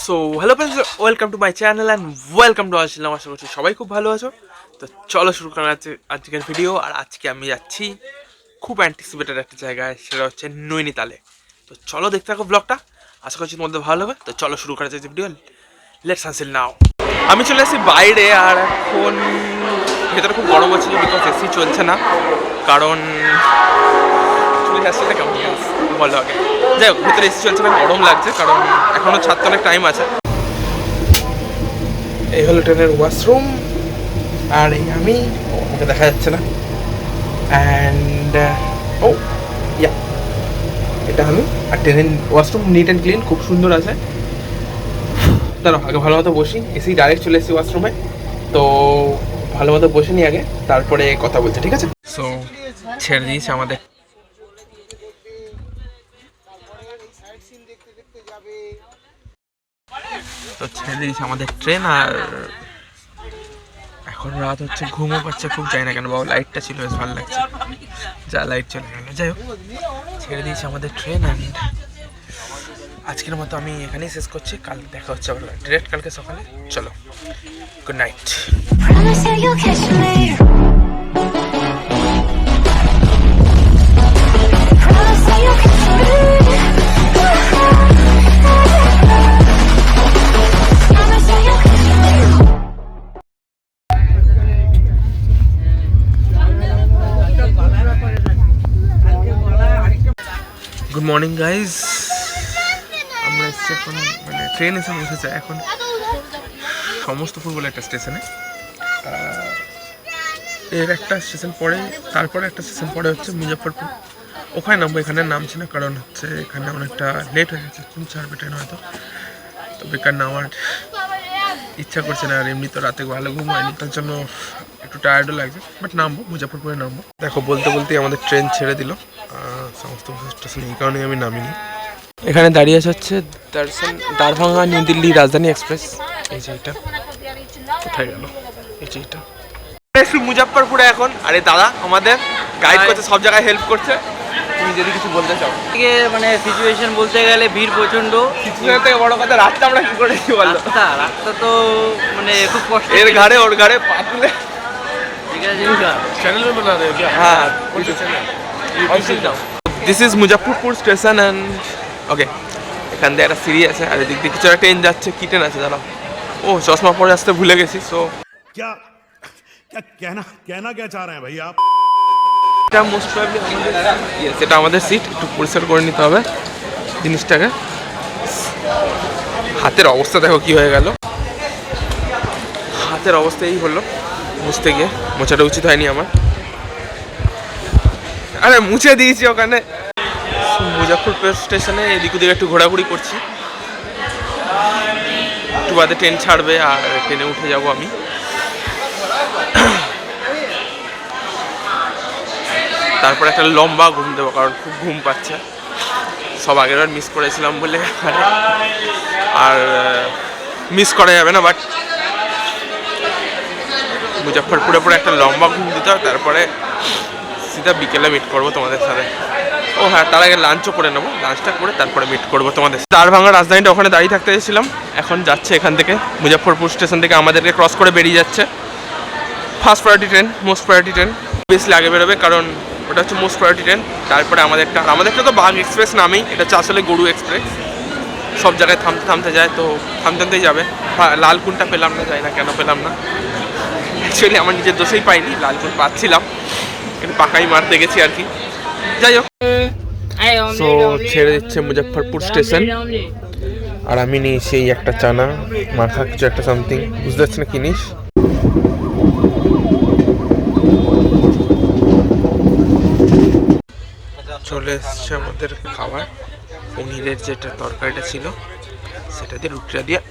So hello friends, welcome to my channel and welcome to our channel. আশা করছি সবাই খুব ভালো আছো। তো চলো শুরু করা আছে আজকের ভিডিও। আর আজকে আমি যাচ্ছি খুব অ্যান্টিসিপেটেড একটা জায়গায়, সেটা হচ্ছে নৈনিতালে। তো চলো দেখতে থাকো ব্লগটা, আশা করছি তোমাদের ভালো হবে। তো চলো শুরু করা যাচ্ছে ভিডিও, লেটস আনসিল নাও। আমি চলে আসি বাইরে, আর এখন ভেতরে খুব গরম হচ্ছিল বিকজ এসি চলছে না। কারণ চলে আসছে না, কেমন বলো আগে। যাই হোক, ভেতরে এসি চলছে না, গরম লাগছে, কারণ এখনও ছাড়তে অনেক টাইম আছে। এই হলো ট্রেনের ওয়াশরুম, আর এই আমি আমাকে দেখা যাচ্ছে না। অ্যান্ড ও ইয়া, এটা আমি। আর ট্রেনের ওয়াশরুম নিট অ্যান্ড ক্লিন, খুব সুন্দর আছে। দাঁড়াও, আগে ভালো মতো বসি। এসি ডাইরেক্ট চলে এসেছি ওয়াশরুমে, তো ভালো মতো বসে নি আগে, তারপরে কথা বলছে, ঠিক আছে? সো ছেড়ে দিয়েছে আমাদের, তো ছেড়ে দিয়েছে আমাদের ট্রেন। আর এখন রাত হচ্ছে, ঘুমও পাচ্ছে খুব, যাই না কেন বাবা। লাইটটা ছিল বেশ ভালো লাগছে, যা লাইট চলে গেল। যাই হোক, ছেড়ে দিয়েছে আমাদের ট্রেন। অ্যান্ড আজকের মতো আমি এখানেই শেষ করছি। কাল দেখা হচ্ছে আবার ডিরেক্ট কালকে সকালে। চলো, good night. Good morning guys, আমরা এসেছি এখন, মানে ট্রেন এসে বসেছে এখন সমস্তপুর বলে একটা স্টেশনে। এর একটা স্টেশন পরে, তারপরে একটা স্টেশন পরে হচ্ছে মুজফ্ফরপুর। ওখানে নামবো, এখানে নামছি না, কারণ হচ্ছে এখানে অনেকটা লেট হয়ে গেছে। তুমি ছাড়বে ট্রেন হয়তো, তো বেকার নামার ইচ্ছা করছে না। আর এমনি তো রাতে ভালো ঘুম হয়নি, তার জন্য একটু টায়ার্ডও লাগছে। বাট নামবো, মুজফ্ফরপুরে নামবো। দেখো, বলতে বলতেই আমাদের ট্রেন ছেড়ে দিল সমস্ত স্টেশনে। এই কারণেই আমি নামিনি। এখানে দাঁড়িয়ে আছে হচ্ছে দারভাঙ্গা নিউ দিল্লি রাজধানী এক্সপ্রেস। এই যে এটা কোথায় গেল, এই যে এটা মুজফ্ফরপুরে এখন। আরে দাদা আমাদের গাইড করছে, সব জায়গায় হেল্প করছে। তুমি যদি কিছু বলতে চাও। মানে সিচুয়েশন বলতে গেলে ভিড় প্রচন্ড। সিচুয়েশন থেকে বড় কথা, রাস্তা আমরা কি করেছি বললো। রাস্তা তো মানে খুব কষ্ট। এর ঘাড়ে ওর ঘাড়ে পা তুলে। ঠিক আছে, চ্যানেল में बना रहे हो क्या? हाँ, this is Muzaffarpur station. And okay, এখান দিয়ে একটা সিঁড়ি আছে, আর এদিক দিয়ে কিছু একটা ট্রেন যাচ্ছে। কি ট্রেন আছে দাঁড়াও, ও চশমা পরে আসতে ভুলে গেছি। সো क्या क्या कहना कहना क्या चाह रहे हैं भाई आप? এটা মোস্ট প্রবাবলি আমাদের, এটা আমাদের সিট। একটু পরিষ্কার করে নিতে হবে জিনিসটাকে। হাতের অবস্থা দেখো কি হয়ে গেল। হাতের অবস্থা এই হলো, মুছতে গিয়ে। মোছাটা উচিত হয়নি আমার। আরে মুছে দিয়েছি ওখানে। মুজফ্ফরপুর স্টেশনে এদিক ওদিকে একটু ঘোরাঘুরি করছি। একটু বাদে ট্রেন ছাড়বে, আর ট্রেনে উঠে যাব আমি। তারপর একটা লম্বা ঘুম দেবো, কারণ খুব ঘুম পাচ্ছে। সব আগের বার মিস করেছিলাম বলে আর মিস করা যাবে না। বাট মুজফ্ফরপুরে পরে একটা লম্বা ঘুম দিতে হবে, তারপরে সিধা বিকেলে মিট করবো তোমাদের সাথে। ও হ্যাঁ, তার আগে লাঞ্চও করে নেবো। লাঞ্চটা করে তারপরে মিট করবো তোমাদের। দারভাঙ্গা রাজধানীটা ওখানে দাঁড়িয়ে থাকতে এসেছিলাম, এখন যাচ্ছে এখান থেকে। মুজফ্ফরপুর স্টেশন থেকে আমাদেরকে ক্রস করে বেরিয়ে যাচ্ছে first priority train, most priority train. বেশি আগে বেরোবে, কারণ ওটা হচ্ছে মোস্ট প্রায়োরিটি ট্রেন। তারপরে আমাদেরটা তো বাঘ এক্সপ্রেস নামেই, এটা হচ্ছে আসলে গরু এক্সপ্রেস। সব জায়গায় থামতে থামতে যায়, তো থামতে থামতেই যাবে। লালকুনটা পেলাম না, যাই না কেন পেলাম না। অ্যাকচুয়ালি আমার নিজের দোষেই পাইনি, লালকুন পাচ্ছিলাম, কিন্তু পাকাই মারতে গেছি আর কি। যাই হোক, সো ছেড়ে দিচ্ছে মুজফ্ফরপুর স্টেশন। আর আমি নিয়েছি এই একটা চানা মাখা, কিছু একটা সামথিং, বুঝতে পারছি না কিনিস। চলে এসছে আমাদের খাবার। পনিরের যেটা তরকারিটা ছিল, সেটা দিয়ে রুটিটা দিয়ে।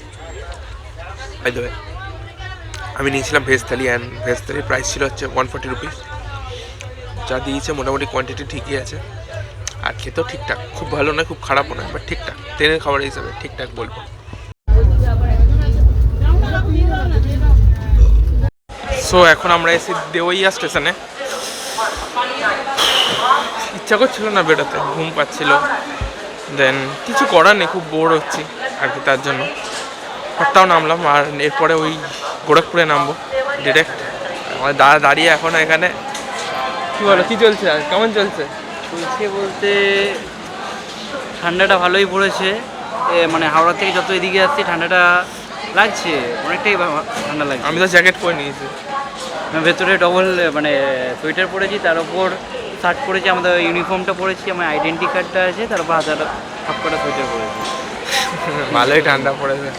আমি নিয়েছিলাম ভেজ থালি, অ্যান্ড ভেজ থালির প্রাইস ছিল হচ্ছে 140 রুপিস। যা দিয়েছে মোটামুটি কোয়ান্টিটি ঠিকই আছে, আর খেতেও ঠিকঠাক। খুব ভালো নয়, খুব খারাপও নয়, বাট ঠিকঠাক। ট্রেনের খাবার হিসাবে ঠিকঠাক বলবো। সো এখন আমরা এসে দেওয়াইয়া স্টেশনে। ইচ্ছা করছিল না বেরোতে, ঘুম পাচ্ছিল। দেন কিছু করার নেই, খুব বোর হচ্ছি আর কি, তার জন্য ব্যাপারটাও নামলাম, আর এরপরে ওই গোরখপুরে নামবো ডিরেক্ট। আমাদের দাদা দাঁড়িয়ে এখনো এখানে। কী বলো, কী চলছে আর কেমন চলছে? চলছে বলতে ঠান্ডাটা ভালোই পড়েছে, মানে হাওড়া থেকে যত এদিকে আসছি ঠান্ডাটা লাগছে, অনেকটাই ঠান্ডা লাগছে। আমি তো জ্যাকেট পরে নিয়েছি। আমি ভেতরে ডবল মানে সোয়েটার পরেছি, তার উপর শার্ট পরেছি, আমাদের ইউনিফর্মটা পরেছি, আমার আইডেন্টি কার্ডটা আছে, তার উপর হাতে হাফ কটা সোয়েটার পরেছি। ভালোই ঠান্ডা পড়েছে।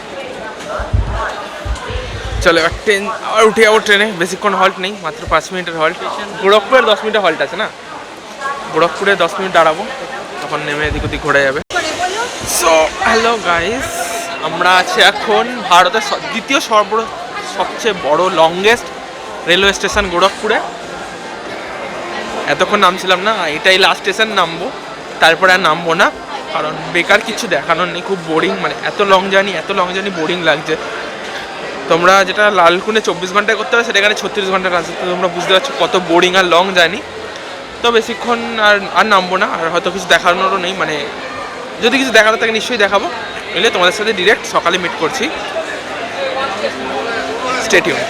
চলো এবার ট্রেন আবার উঠে যাবো ট্রেনে। বেশিক্ষণ হল্ট নেই, মাত্র 5 মিনিটের হল্ট। গোরখপুরের 10 মিনিটের হল্ট আছে না, গোরখপুরে 10 মিনিট দাঁড়াবো, তখন নেমে এদিক ওদিক ঘুরে যাবে। সো হ্যালো গাইস, আমরা আছি এখন ভারতের দ্বিতীয় সবচেয়ে বড় লংগেস্ট রেলওয়ে স্টেশন গোরখপুরে। এতক্ষণ নামছিলাম না, এটাই লাস্ট স্টেশন, নামবো, তারপরে আর নামবো না, কারণ বেকার কিছু দেখানোর নেই, খুব বোরিং, মানে এত লং জার্নি বোরিং লাগছে। তোমরা যেটা লালকুনে 24 ঘন্টায় করতে হবে সেটা এখানে 36 ঘন্টার আছে, তো তোমরা বুঝতে পারছো কত বোরিং আর লং জার্নি। তো বেশিক্ষণ আর নামবো না, আর হয়তো কিছু দেখানোরও নেই, মানে যদি কিছু দেখানো থাকে নিশ্চয়ই দেখাবো, বুঝলে তোমাদের সাথে ডিরেক্ট সকালে মিট করছি। Stay tune.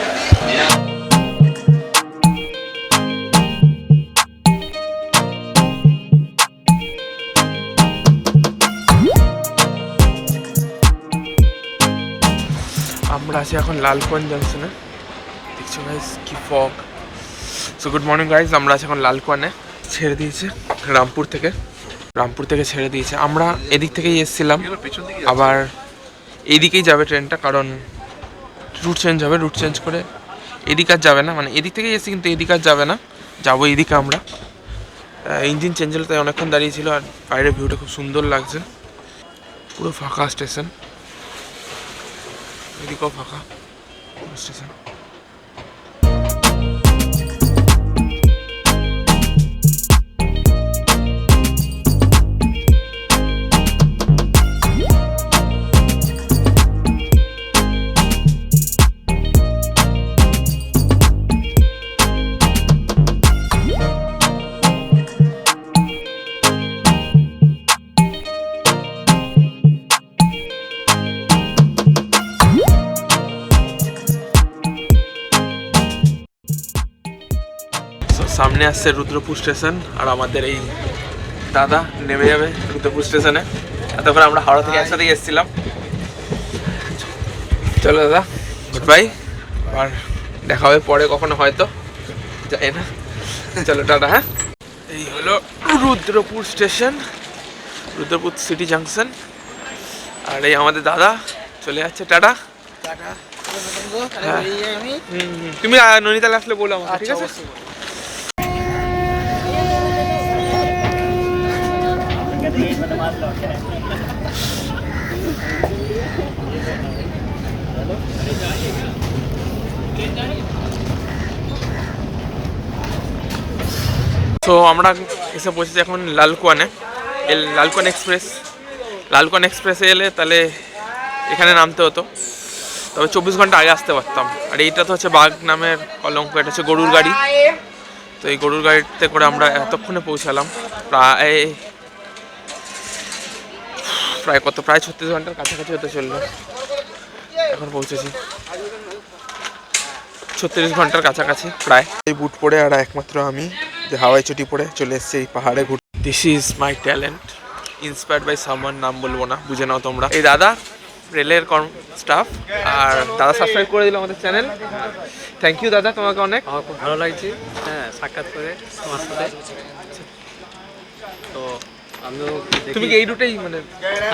আমরা আছি এখন লালকুয়ান জাংশনে, দেখছো গাইস কি fog. So good morning guys, আমরা আছি এখন লালকুয়ানে। ছেড়ে দিয়েছে রামপুর থেকে ছেড়ে দিয়েছে। আমরা এদিক থেকেই এসেছিলাম, আবার এইদিকেই যাবে ট্রেনটা, কারণ রুট চেঞ্জ করে এদিক আর যাবে না, মানে এদিক থেকেই এসেছি কিন্তু এদিক আর যাবে না, যাবো এদিকে আমরা। ইঞ্জিন চেঞ্জ হলে তাই অনেকক্ষণ দাঁড়িয়েছিল, আর বাইরের ভিউটা খুব সুন্দর লাগছে, পুরো ফাঁকা স্টেশন, এদিকেও ফাঁকা স্টেশন। সামনে আসছে রুদ্রপুর স্টেশন, আর আমাদের এই দাদা নেমে যাবে রুদ্রপুর স্টেশনে। এতক্ষণ আমরা হাওড়া থেকে একসাথেই এসেছিলাম। চলো দাদা, গুড বাই, আর দেখা হবে পরে কখনো হয়তো, যাই না। চলো টাটা। হ্যাঁ, এই হলো Rudrapur station, Rudrapur city junction, আর এই আমাদের দাদা চলে যাচ্ছে। টাটা। তুমি নৈনিতাল আসলে বলো আমাকে, ঠিক আছে? তো আমরা এসে পৌঁছেছি এখন লালকুয়ানে। লালকুয়ান এক্সপ্রেসে এলে তাহলে এখানে নামতে হতো, তবে 24 ঘন্টা আগে আসতে পারতাম। আর এইটা তো হচ্ছে বাঘ নামের কলঙ্ক, এটা হচ্ছে গরুর গাড়ি। তো এই গরুর গাড়িতে করে আমরা এতক্ষণে পৌঁছালাম, প্রায় 36 ঘন্টার কাছাকাছি হতে চললো, এখন পৌঁছেছি 36 ঘন্টার কাছাকাছি প্রায়। এই বুট পরে আর একমাত্র আমি যে হাওয়াই চটি পরে চলে এসেছি এই পাহাড়ে ঘুরতে। This is my talent, inspired by someone, নাম বলবো না, বুঝে নাও তোমরা। এই দাদা রেলের স্টাফ, আর দাদা সাবস্ক্রাইব করে দিল আমাদের চ্যানেল। থ্যাংক ইউ দাদা, তোমাকে অনেক। আমার খুব ভালো লাগছে, হ্যাঁ, সাক্ষাৎ করে তোমার সাথে। তো আমিও তুমি কি এই রুটেই, মানে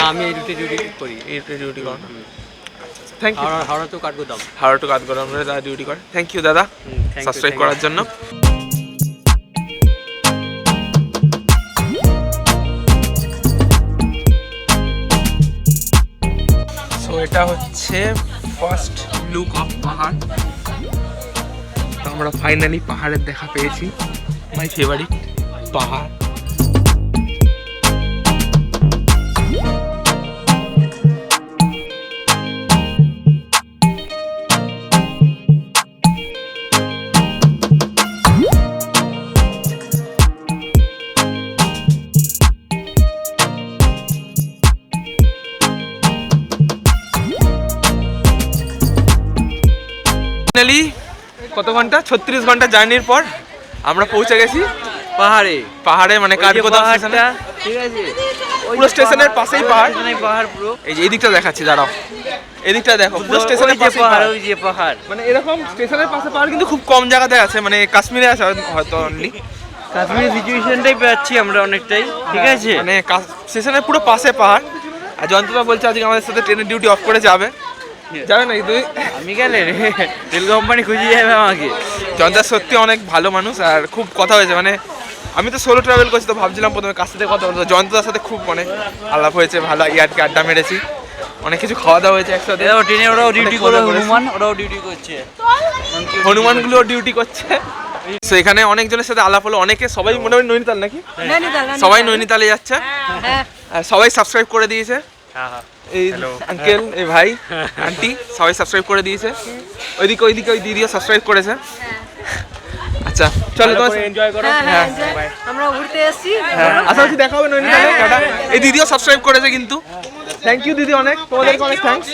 আমি এই রুটে ডিউটি করি, এই রুটে ডিউটি করো না? Thank you. হাওড়া তো কাঠগোদাম, হাওড়া টু কাঠগোদাম দাদা ডিউটি করে। থ্যাংক ইউ দাদা সাবস্ক্রাইব করার জন্য। সো এটা হচ্ছে ফার্স্ট লুক অফ পাহাড়। তো আমরা ফাইনালি পাহাড়ের দেখা পেয়েছি, মাই ফেভারিট পাহাড়। ফাইনালি কত ঘন্টা 36 ঘন্টা জার্নির পর আমরা পৌঁছে গেছি পাহাড়ে মানে কাঠগোদাম স্টেশনে। ঠিক আছে, পুরো স্টেশনের পাশেই পাহাড়। পাহাড় পুরো। এই যে এদিকটা দেখাচ্ছি, দাঁড়াও, এদিকটা দেখো, পুরো স্টেশনের পাশে পাহাড়, পাহাড়। ওই যে পাহাড়। মানে এরকম স্টেশনের পাশে পাহাড় কিন্তু খুব কম জায়গাতে আছে, মানে কাশ্মীরে আছে হয়তো অনলি। কাশ্মীরের সিচুয়েশনটাই পাচ্ছি আমরা অনেকটাই, ঠিক আছে। মানে স্টেশনের পুরো পাশে পাহাড়। আর জয়ন্তদা বলছে আজকে আমাদের সাথে ট্রেনের ডিউটি অফ করে যাবে নাকি তুমি? আমি গেলে রেল কোম্পানি খুঁজে যাবে আমাকে। জয়ন্তদা সত্যি অনেক ভালো মানুষ আর খুব কথা হয়েছে। মানে আমি তো সোলো ট্রাভেল করছি, তো ভাবছিলাম প্রথমে কার সাথে কথা বলতো, জয়ন্তদার সাথে খুব মানে আলাপ হয়েছে, ভালো ইয়ার্কি আড্ডা মেরেছি, অনেক কিছু খাওয়া দাওয়া হয়েছে একসাথে। ট্রেনে ওরাও ডিউটি করে, ওরাও ডিউটি করছে, হনুমানগুলো ডিউটি করছে। তো এখানে অনেকজনের সাথে আলাপ হলো, অনেকে সবাই মোটামুটি নৈনিতাল নাকি, সবাই নৈনিতালে যাচ্ছে। আর সবাই সাবস্ক্রাইব করে দিয়েছে, এই আঙ্কেল, এই ভাই, আন্টি সবাই সাবস্ক্রাইব করে দিয়েছে। ওইদিকে ওই দিদিও সাবস্ক্রাইব করেছে। আচ্ছা চলো তোমার এনজয় করো। আমরা ঘুরতে এসেছি। আশা করছি দেখা হবে নৈনিতালে। টাটা। এই দিদিও সাবস্ক্রাইব করেছে কিন্তু, থ্যাংক ইউ দিদি, অনেক তোমাদেরকে অনেক থ্যাঙ্কস।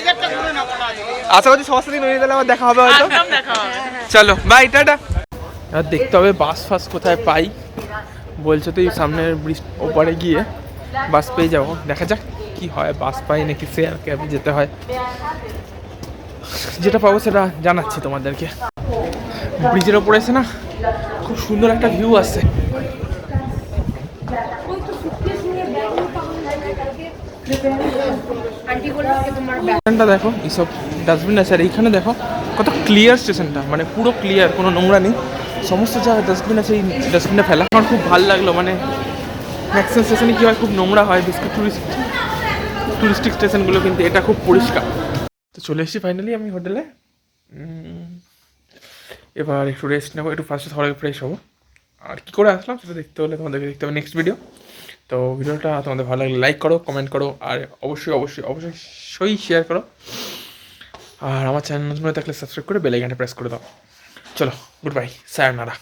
আশা করছি সবার সাথে নৈনিতালে আবার দেখা হবে হয়তো। চলো বাই, টাটা। আর দেখতে হবে বাস ফাস কোথায় পাই, বলছে তো এই সামনের ব্রিজ ওপারে গিয়ে বাস পেয়ে যাবো, দেখা যাক কি হয়, বাস পাই নাকি শেয়ার ক্যাবে যেতে হয়। যেটা পাবো সেটা জানাচ্ছি তোমাদেরকে। ব্রিজের ওপরে এসে না খুব সুন্দর একটা ভিউ আসছে। স্টেশনটা দেখো, এইসব ডাস্টবিন আছে, আর এইখানে দেখো কত ক্লিয়ার স্টেশনটা, মানে পুরো ক্লিয়ার, কোনো নোংরা নেই, সমস্ত জায়গায় ডাস্টবিন আছে, এই ডাস্টবিনটা ফেলা আমার খুব ভালো লাগলো। মানে ম্যাক্সিমাম স্টেশনে কী হয়, খুব নোংরা হয়, বিশেষ করে টুরিস্টিক স্টেশনগুলো, কিন্তু এটা খুব পরিষ্কার। তো চলে এসেছি ফাইনালি আমি হোটেলে। এবার একটু রেস্ট নেবো, একটু ফার্স্টে সবাই ফ্রেশ হবো, আর কী করে আসলাম সেটা দেখতে হলে তোমাদেরকে দেখতে হবে নেক্সট ভিডিও। তো ভিডিওটা তোমাদের ভালো লাগলে লাইক করো, কমেন্ট করো, আর অবশ্যই শেয়ার করো। আর আমার চ্যানেল নতুন হয়ে থাকলে সাবস্ক্রাইব করে বেল আইকনটা প্রেস করে দাও। চলো, গুড বাই, সায়োনারা।